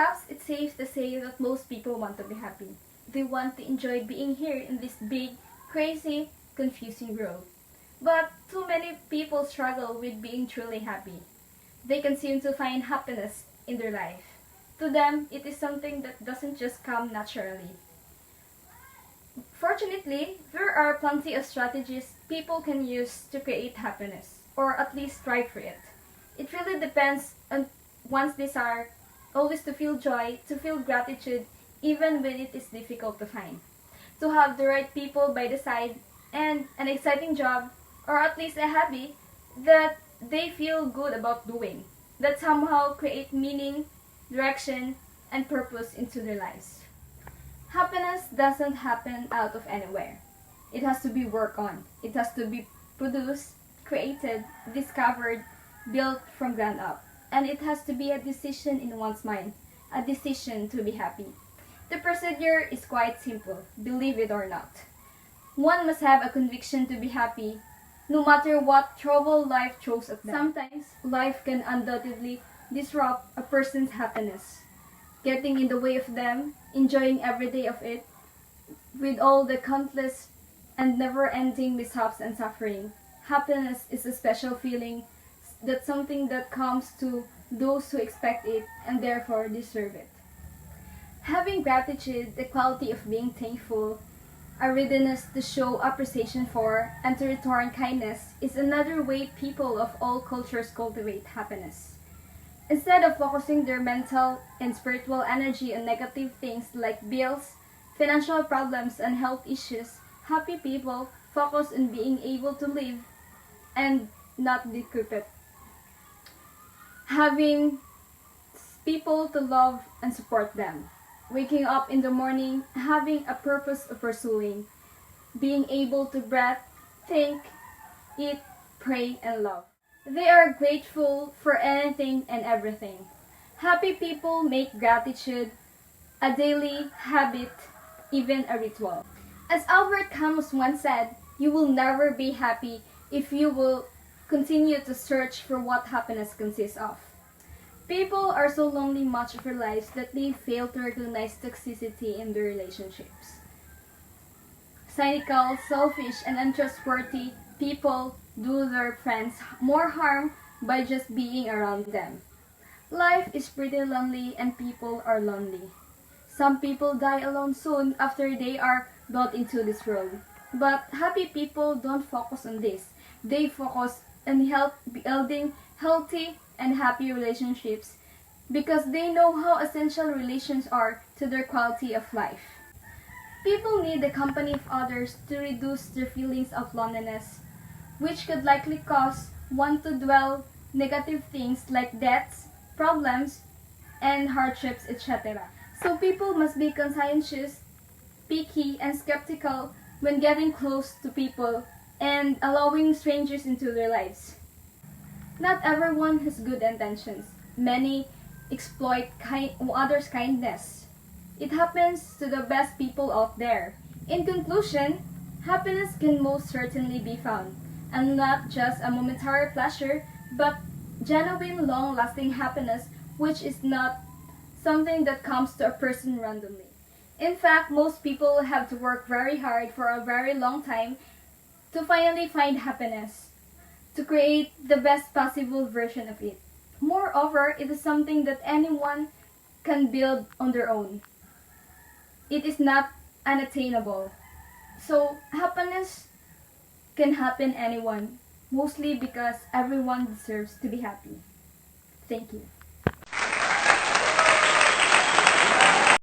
Perhaps it's safe to say that most people want to be happy. They want to enjoy being here in this big, crazy, confusing world. But too many people struggle with being truly happy. They can seem to find happiness in their life. To them, it is something that doesn't just come naturally. Fortunately, there are plenty of strategies people can use to create happiness, or at least strive for it. It really depends on one's desire, always to feel joy, to feel gratitude, even when it is difficult to find. To have the right people by the side, and an exciting job, or at least a hobby that they feel good about doing, that somehow create meaning, direction, and purpose into their lives. Happiness doesn't happen out of anywhere. It has to be worked on. It has to be produced, created, discovered, built from ground up. And it has to be a decision in one's mind, a decision to be happy. The procedure is quite simple, believe it or not. One must have a conviction to be happy, no matter what trouble life throws at them. Sometimes, life can undoubtedly disrupt a person's happiness, getting in the way of them enjoying every day of it, with all the countless and never-ending mishaps and suffering. Happiness is a special feeling, that's something that comes to those who expect it and therefore deserve it. Having gratitude, the quality of being thankful, a readiness to show appreciation for and to return kindness, is another way people of all cultures cultivate happiness. Instead of focusing their mental and spiritual energy on negative things like bills, financial problems, and health issues, happy people focus on being able to live and not decrepit. Having people to love and support them. Waking up in the morning, having a purpose of pursuing. Being able to breathe, think, eat, pray, and love. They are grateful for anything and everything. Happy people make gratitude a daily habit, even a ritual. As Albert Camus once said, you will never be happy if you will continue to search for what happiness consists of. People are so lonely much of their lives that they fail to recognize toxicity in their relationships. Cynical, selfish, and untrustworthy people do their friends more harm by just being around them. Life is pretty lonely and people are lonely. Some people die alone soon after they are brought into this world. But happy people don't focus on this. They focus on building healthy and happy relationships because they know how essential relations are to their quality of life. People need the company of others to reduce their feelings of loneliness, which could likely cause one to dwell negative things like debts, problems, and hardships, etc. So people must be conscientious, picky, and skeptical when getting close to people and allowing strangers into their lives. Not everyone has good intentions. Many exploit others' kindness. It happens to the best people out there. In conclusion, happiness can most certainly be found, and not just a momentary pleasure, but genuine, long-lasting happiness, which is not something that comes to a person randomly. In fact, most people have to work very hard for a very long time to finally find happiness, to create the best possible version of it. Moreover, it is something that anyone can build on their own. It is not unattainable. So, happiness can happen anyone, mostly because everyone deserves to be happy. Thank you.